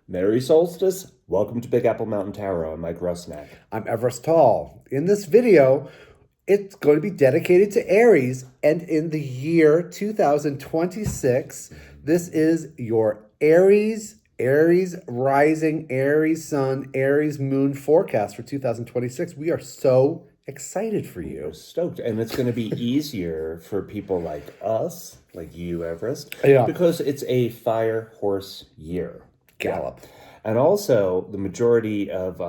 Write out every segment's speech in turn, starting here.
Merry solstice. Welcome to Big Apple Mountain Tarot. I'm Mike Rusnak. I'm Everest Tall. In this video, it's going to be dedicated to Aries, and in the year 2026, this is your Aries rising, Aries sun, Aries moon forecast for 2026. We are so excited for you. We're stoked. And it's going to be easier for people like us, like you, Everest, Yeah. because it's a fire horse year. Gallop. And also, the majority of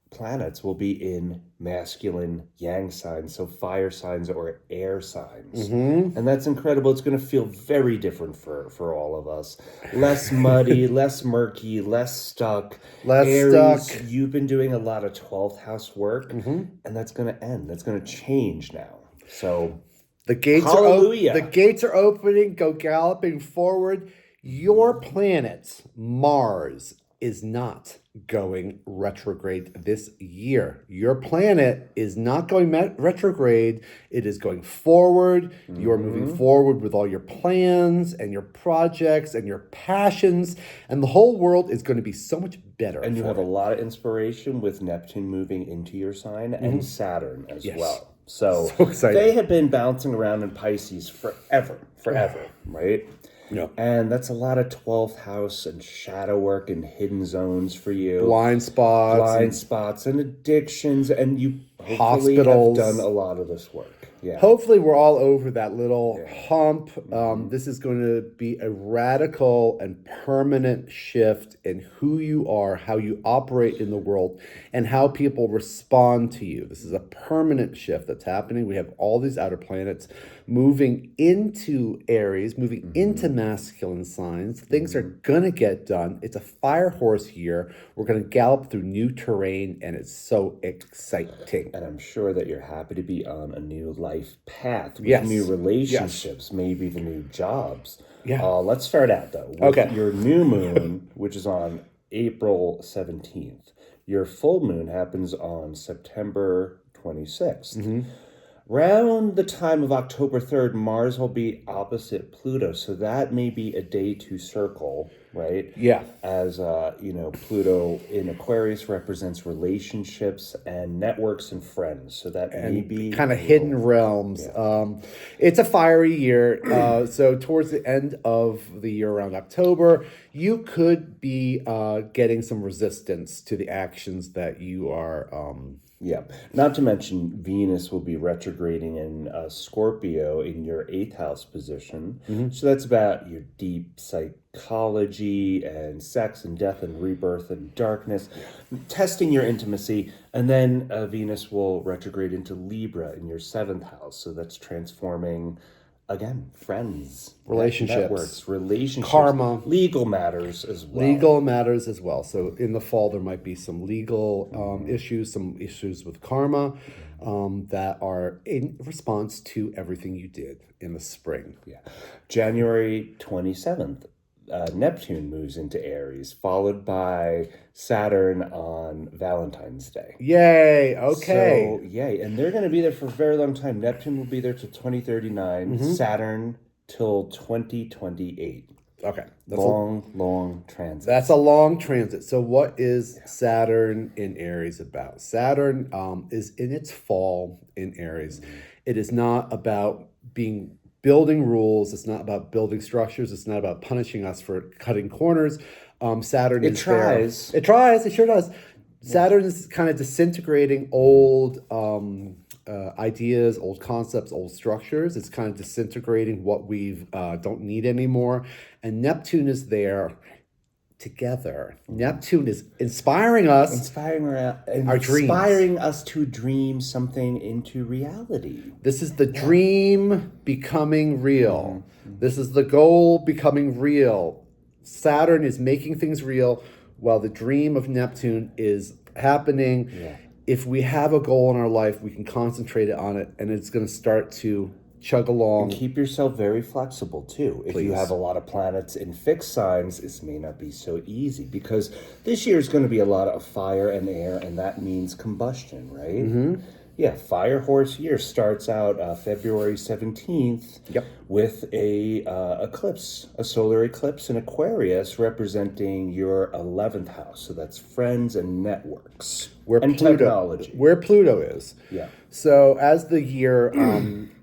planets will be in masculine yang signs, so fire signs or air signs. And that's incredible. It's going to feel very different for all of us. Less muddy, less murky, less stuck. Aries, Stuck. you've been doing a lot of 12th house work, and that's going to end. That's going to change now. So The gates hallelujah. the gates are opening. Go galloping forward. Your planet, Mars, is not going retrograde this year. Your planet is not going retrograde. It is going forward. You're moving forward with all your plans and your projects and your passions, and the whole world is going to be so much better. And you for have it. a lot of inspiration with Neptune moving into your sign and Saturn as Yes. well. So exciting. they have been bouncing around in Pisces forever, right? Yeah. And that's a lot of 12th house and shadow work and hidden zones for you. Blind spots. And addictions. And you hopefully Hospitals. have done a lot of this work. Yeah. Hopefully, we're all over that little hump. This is going to be a radical and permanent shift in who you are, how you operate in the world, and how people respond to you. This is a permanent shift that's happening. We have all these outer planets moving into Aries, moving into masculine signs. Things are going to get done. It's a fire horse year. We're going to gallop through new terrain, and it's so exciting. And I'm sure that you're happy to be on a new life path with Yes. new relationships, maybe even new jobs. Yeah. Let's start out, though, with Okay. your new moon, which is on April 17th. Your full moon happens on September 26th. Around the time of October 3rd, Mars will be opposite Pluto, so that may be a day to circle, right? Yeah. As Pluto in Aquarius represents relationships and networks and friends, so that may be Kind of hidden realms. It's a fiery year. So towards the end of the year, around October, you could be getting some resistance to the actions that you are. Yeah. Not to mention, Venus will be retrograding in Scorpio in your 8th house position. So that's about your deep psychology and sex and death and rebirth and darkness, testing your intimacy. And then Venus will retrograde into Libra in your 7th house. So that's transforming, again, friends, Relationships. networks, relationships, Karma. legal matters as well. Legal matters as well. So in the fall, there might be some legal issues, some issues with karma that are in response to everything you did in the spring. Yeah. January 27th, Neptune moves into Aries, followed by Saturn on Valentine's Day. Yay! Okay. So, yay. And they're going to be there for a very long time. Neptune will be there till 2039, Saturn till 2028. Okay. Long transit. That's a long transit. So what is Saturn in Aries about? Saturn is in its fall in Aries. It is not about building rules. It's not about building structures. It's not about punishing us for cutting corners. Saturn It is tries. There. It tries. It sure does. Saturn is kind of disintegrating old ideas, old concepts, old structures. It's kind of disintegrating what we don't need anymore. And Neptune is there together. Neptune is inspiring us. Inspiring us to dream something into reality. This is the dream becoming real. This is the goal becoming real. Saturn is making things real while the dream of Neptune is happening. Yeah. If we have a goal in our life, we can concentrate on it, and it's going to start to chug along. And keep yourself very flexible too. If you have a lot of planets in fixed signs, this may not be so easy because this year is going to be a lot of fire and air, and that means combustion, right? Yeah, Fire Horse year starts out February 17th Yep. with a eclipse, a solar eclipse in Aquarius representing your 11th house. So that's friends and networks and technology. Where Pluto is. Yeah. So as the year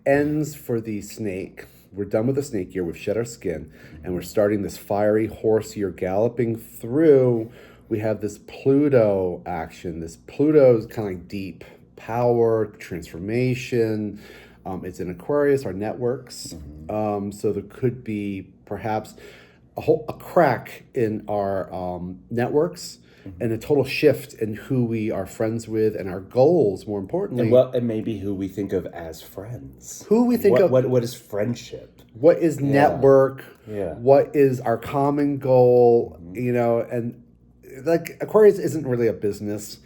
ends for the snake, we're done with the snake year. We've shed our skin, and we're starting this fiery horse year galloping through. We have this Pluto action. This Pluto is kind of like deep power, transformation. It's in Aquarius, our networks. So there could be perhaps a crack in our networks and a total shift in who we are friends with and our goals, more importantly. And maybe who we think of as friends. Who we think of. What is friendship? What is network? Yeah. What is our common goal? And like Aquarius isn't really a business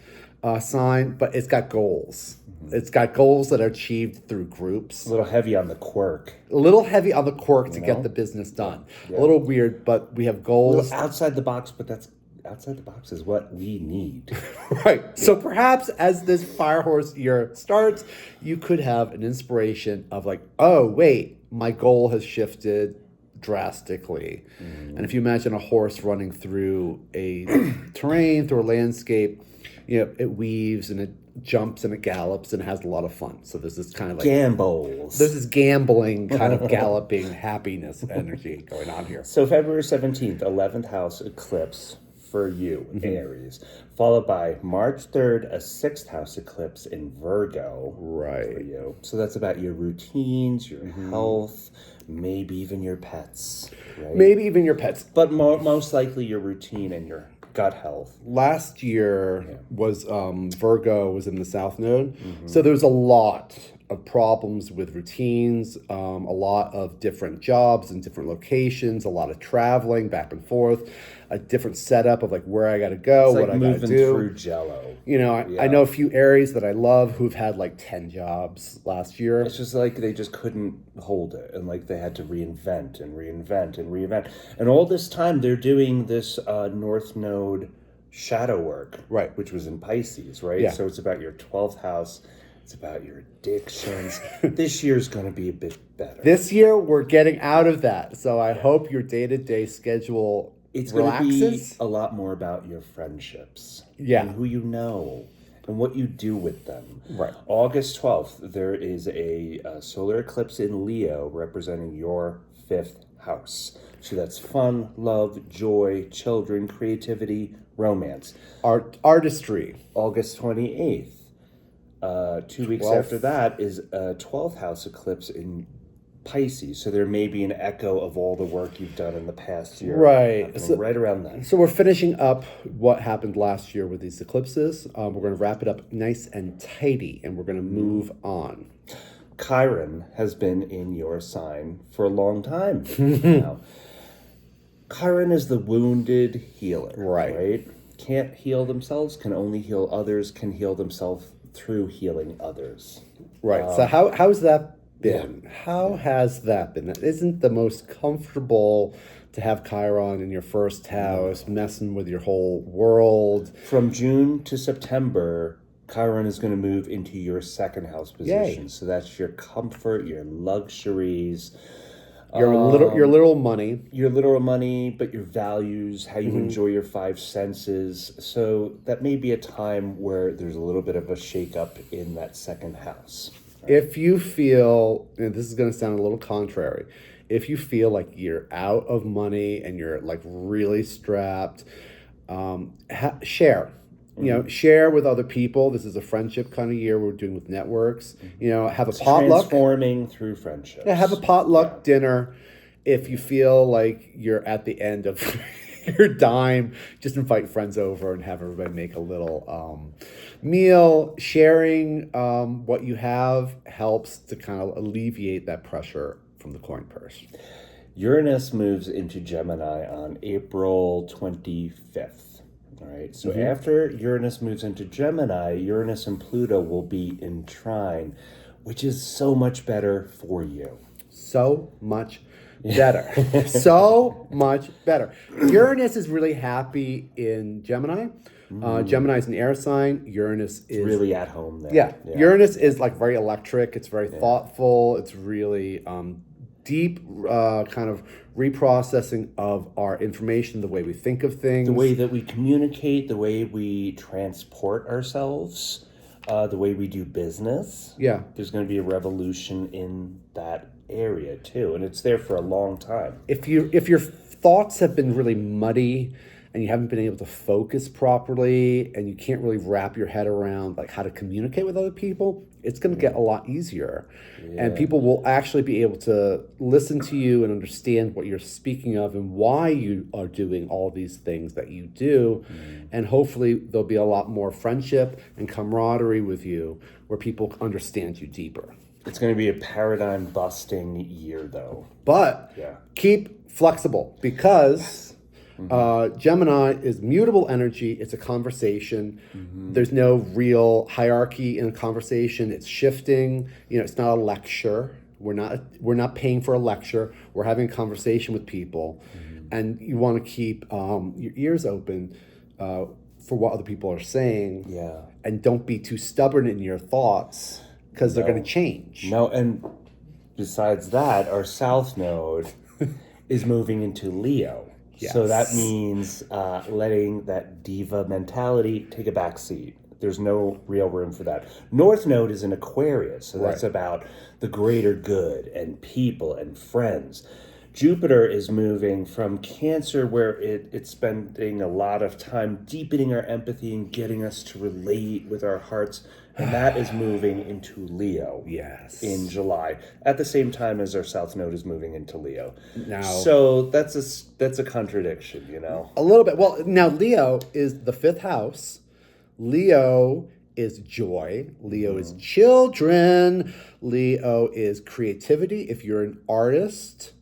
sign, but it's got goals. It's got goals that are achieved through groups. A little heavy on the quirk. A little heavy on the quirk to get the business done. Yeah. A little weird, but we have goals. A little outside the box, but that's outside the box is what we need. Right. Yeah. So perhaps as this Fire Horse year starts, you could have an inspiration of like, oh, wait, my goal has shifted drastically. And if you imagine a horse running through a terrain, through a landscape, it weaves and it jumps and it gallops and it has a lot of fun. So there's this kind of like gambles. There's this gambling kind of galloping happiness energy going on here. So February 17th, 11th house eclipse for you, Aries, followed by March 3rd, a 6th house eclipse in Virgo. Right. For you. So that's about your routines, your health, maybe even your pets. Right? Maybe even your pets. But most likely your routine and your gut health. Last year was Virgo was in the South Node. So there was a lot of problems with routines, a lot of different jobs in different locations, a lot of traveling back and forth, a different setup of like where I got to go, it's like what I got to do. Through Jello. I know a few Aries that I love who've had like 10 jobs last year. It's just like they just couldn't hold it, and like they had to reinvent. And all this time they're doing this North Node shadow work, right? Which was in Pisces, right? Yeah. So it's about your 12th house. It's about your addictions. This year's going to be a bit better. This year we're getting out of that. So I hope your day-to-day schedule relaxes. Going to be a lot more about your friendships. Yeah. And who you know and what you do with them. Right. August 12th, there is a solar eclipse in Leo representing your 5th house. So that's fun, love, joy, children, creativity, romance. Artistry. August 28th. 2 weeks 12th. after that is a 12th house eclipse in Pisces. So there may be an echo of all the work you've done in the past year. Right. So, right around then. So we're finishing up what happened last year with these eclipses. We're going to wrap it up nice and tidy, and we're going to move on. Chiron has been in your sign for a long time now. Chiron is the wounded healer. Right? Can't heal themselves, can only heal others, can heal themselves through healing others. Right. So how's that been? Yeah. How has that been? That isn't the most comfortable to have Chiron in your first house, messing with your whole world. From June to September, Chiron is going to move into your second house position. Yay. So that's your comfort, your luxuries. Your literal money. Your literal money, but your values, how you enjoy your five senses. So that may be a time where there's a little bit of a shakeup in that second house. Right? If you feel, and this is going to sound a little contrary, if you feel like you're out of money and you're like really strapped, share. Share with other people. This is a friendship kind of year we're doing with networks. Have a potluck. Transforming through friendships. Yeah, have a potluck dinner. If you feel like you're at the end of your dime, just invite friends over and have everybody make a little meal. Sharing what you have helps to kind of alleviate that pressure from the coin purse. Uranus moves into Gemini on April 25th. All right, so after Uranus moves into Gemini, Uranus and Pluto will be in trine, which is so much better for you. So much better. So much better. Uranus is really happy in Gemini. Gemini is an air sign. Uranus is Really at home there. yeah. Uranus is like very electric. It's very thoughtful. It's really deep kind of reprocessing of our information, the way we think of things. The way that we communicate, the way we transport ourselves, the way we do business. Yeah. There's going to be a revolution in that area too, and it's there for a long time. If your thoughts have been really muddy and you haven't been able to focus properly and you can't really wrap your head around like how to communicate with other people, it's going to get a lot easier. And people will actually be able to listen to you and understand what you're speaking of and why you are doing all these things that you do. And hopefully there'll be a lot more friendship and camaraderie with you where people understand you deeper. It's going to be a paradigm busting year though. But keep flexible because Gemini is mutable energy. It's a conversation. There's no real hierarchy in a conversation. It's shifting. It's not a lecture. We're not paying for a lecture. We're having a conversation with people, and you want to keep your ears open for what other people are saying. Yeah. And don't be too stubborn in your thoughts because they're going to change. No, and besides that, our South Node is moving into Leo. Yes. So that means letting that diva mentality take a back seat. There's no real room for that. North Node is in Aquarius, so that's about the greater good and people and friends. Jupiter is moving from Cancer, where it's spending a lot of time deepening our empathy and getting us to relate with our hearts. And that is moving into Leo in July, at the same time as our South Node is moving into Leo. So that's a contradiction, A little bit. Well, now Leo is the fifth house. Leo is joy. Leo is children. Leo is creativity. If you're an artist,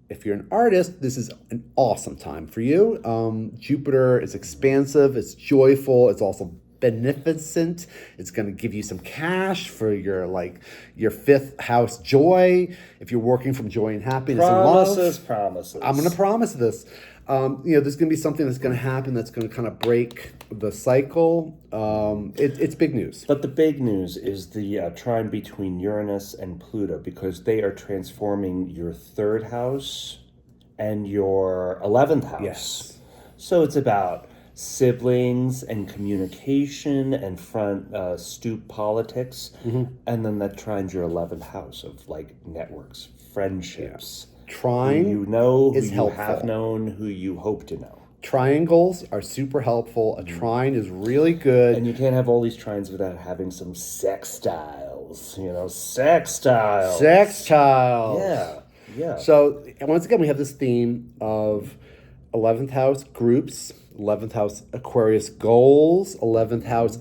this is an awesome time for you. Jupiter is expansive. It's joyful. It's also beneficent. It's going to give you some cash for your fifth house joy. If you're working from joy and happiness and love. Promises. I'm going to promise this. There's going to be something that's going to happen that's going to kind of break the cycle. It's big news. But the big news is the trine between Uranus and Pluto, because they are transforming your third house and your 11th house. Yes. So it's about siblings and communication and front stoop politics. And then that trine's your 11th house of networks, friendships. Trine who is you helpful. have known, who you hope to know. Triangles are super helpful. A trine is really good. And you can't have all these trines without having some sextiles. Sextiles. Sextiles. Yeah. So once again, we have this theme of 11th house groups, 11th house Aquarius goals, 11th house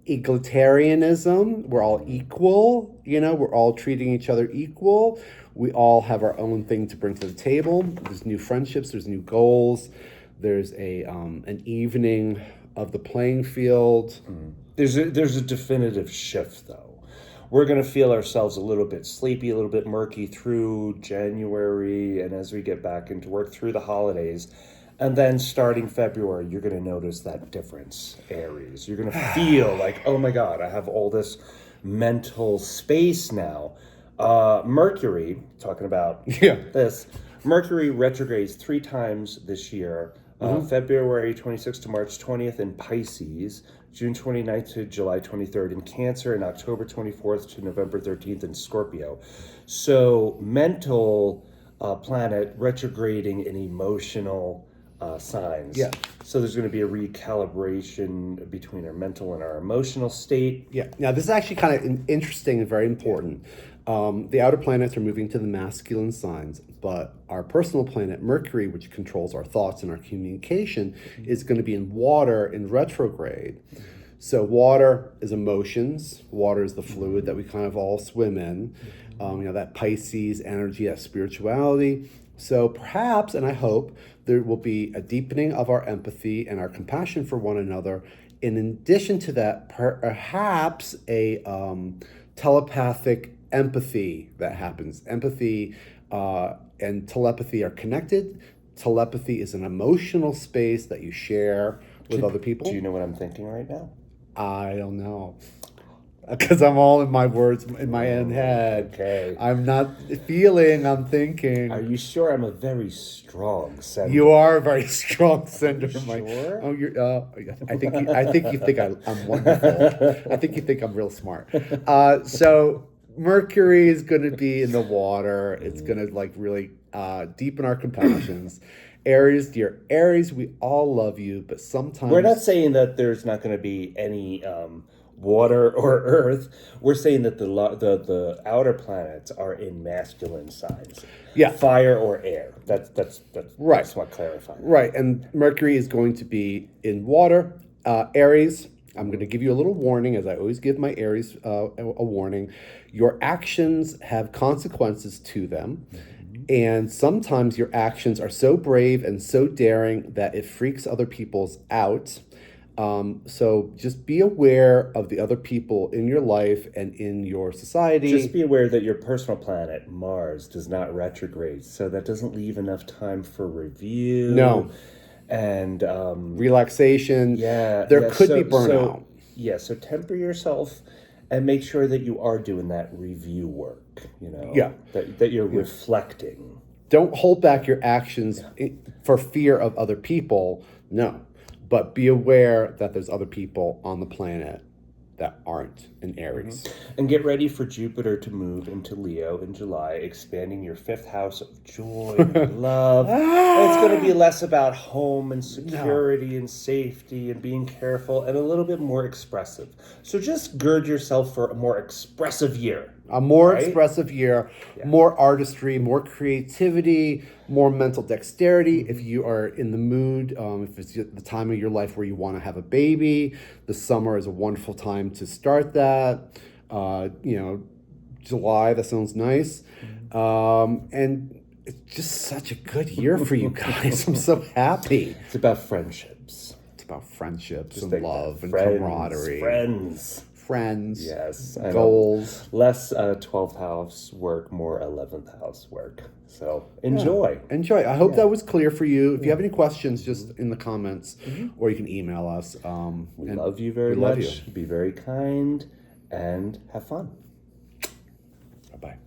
egalitarianism. We're all equal. We're all treating each other equal. We all have our own thing to bring to the table. There's new friendships. There's new goals. There's an evening of the playing field. There's a definitive shift, though. We're going to feel ourselves a little bit sleepy, a little bit murky through January, and as we get back into work through the holidays. And then starting February, you're going to notice that difference, Aries. You're going to feel like, oh my God, I have all this mental space now. Mercury, talking about this, Mercury retrogrades 3 times this year. February 26th to March 20th in Pisces, June 29th to July 23rd in Cancer, and October 24th to November 13th in Scorpio. So mental planet retrograding in emotional signs. Yeah. So there's going to be a recalibration between our mental and our emotional state. Yeah. Now, this is actually kind of interesting and very important. The outer planets are moving to the masculine signs, but our personal planet, Mercury, which controls our thoughts and our communication, is going to be in water in retrograde. So water is emotions. Water is the fluid that we kind of all swim in. That Pisces energy, that spirituality. So perhaps, and I hope, there will be a deepening of our empathy and our compassion for one another. In addition to that, perhaps a telepathic empathy that happens. Empathy and telepathy are connected. Telepathy is an emotional space that you share with other people. Do you know what I'm thinking right now? I don't know. Because I'm all in my words in my own head. Okay. I'm not feeling, I'm thinking. Are you sure I'm a very strong sender? You are a very strong sender. Sure? Oh, you're. I think you think I'm wonderful. I think you think I'm real smart. So Mercury is going to be in the water. It's going to like really deepen our compassions. Aries, dear Aries, we all love you, but sometimes We're not saying that there's not going to be any water or earth. We're saying that the outer planets are in masculine signs. Yeah. Fire or air. That's Right. That's what clarifying. Right, and Mercury is going to be in water. Aries, I'm going to give you a little warning, as I always give my Aries a warning. Your actions have consequences to them. And sometimes your actions are so brave and so daring that it freaks other people's out. So just be aware of the other people in your life and in your society. Just be aware that your personal planet, Mars, does not retrograde. So that doesn't leave enough time for review. No. And relaxation. There could be burnout. So temper yourself and make sure that you are doing that review work, that you're reflecting. Don't hold back your actions for fear of other people. No. But be aware that there's other people on the planet that aren't in Aries. And get ready for Jupiter to move into Leo in July, expanding your fifth house of joy and love. And it's going to be less about home and security and safety and being careful and a little bit more expressive. So just gird yourself for a more expressive year. A more expressive year, more artistry, more creativity, more mental dexterity. If you are in the mood, if it's the time of your life where you want to have a baby, the summer is a wonderful time to start that. July, that sounds nice. And it's just such a good year for you guys. I'm so happy. It's about friendships. It's about friendships Just and love and camaraderie. Friends, yes, goals. Less 12th house work, more 11th house work. So enjoy. I hope that was clear for you. If you have any questions, just in the comments, or you can email us. We love you very much. Be very kind and have fun. Bye-bye.